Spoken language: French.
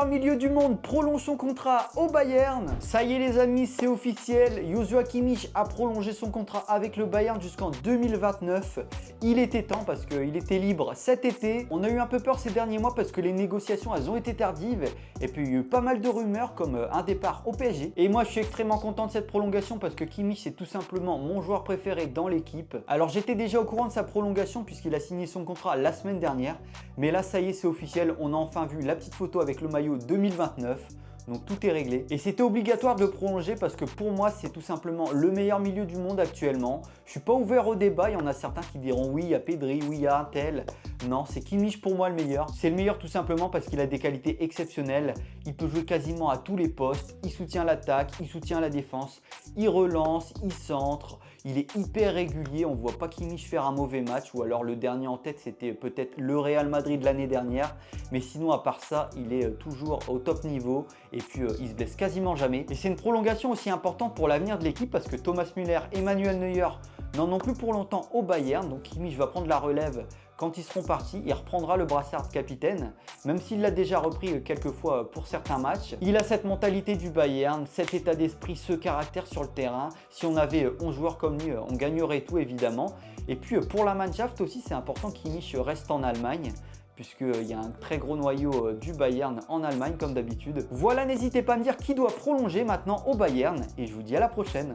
meilleur milieu du monde prolonge son contrat au Bayern. Ça y est les amis, c'est officiel. Joshua Kimmich a prolongé son contrat avec le Bayern jusqu'en 2029. Il était temps parce qu'il était libre cet été. On a eu un peu peur ces derniers mois parce que les négociations elles ont été tardives. Et puis il y a eu pas mal de rumeurs comme un départ au PSG. Et moi je suis extrêmement content de cette prolongation parce que Kimmich c'est tout simplement mon joueur préféré dans l'équipe. Alors j'étais déjà au courant de sa prolongation puisqu'il a signé son contrat la semaine dernière. Mais là ça y est, c'est officiel, on a enfin vu la petite photo avec le maillot 2029. Donc tout est réglé. Et c'était obligatoire de le prolonger parce que pour moi, c'est tout simplement le meilleur milieu du monde actuellement. Je suis pas ouvert au débat. Il y en a certains qui diront oui, il y a Pedri, oui, il y a un tel. Non, c'est Kimmich pour moi le meilleur. C'est le meilleur tout simplement parce qu'il a des qualités exceptionnelles. Il peut jouer quasiment à tous les postes. Il soutient l'attaque, il soutient la défense. Il relance, il centre. Il est hyper régulier. On ne voit pas Kimmich faire un mauvais match. Ou alors le dernier en tête, c'était peut-être le Real Madrid l'année dernière. Mais sinon, à part ça, il est toujours au top niveau. Et puis, il se blesse quasiment jamais. Et c'est une prolongation aussi importante pour l'avenir de l'équipe parce que Thomas Müller et Manuel Neuer n'en ont plus pour longtemps au Bayern. Donc Kimmich va prendre la relève quand ils seront partis. Il reprendra le brassard de capitaine, même s'il l'a déjà repris quelques fois pour certains matchs. Il a cette mentalité du Bayern, cet état d'esprit, ce caractère sur le terrain. Si on avait 11 joueurs comme lui, on gagnerait tout évidemment. Et puis pour la Mannschaft aussi, c'est important que Kimmich reste en Allemagne, puisqu'il y a un très gros noyau du Bayern en Allemagne comme d'habitude. Voilà, n'hésitez pas à me dire qui doit prolonger maintenant au Bayern et je vous dis à la prochaine.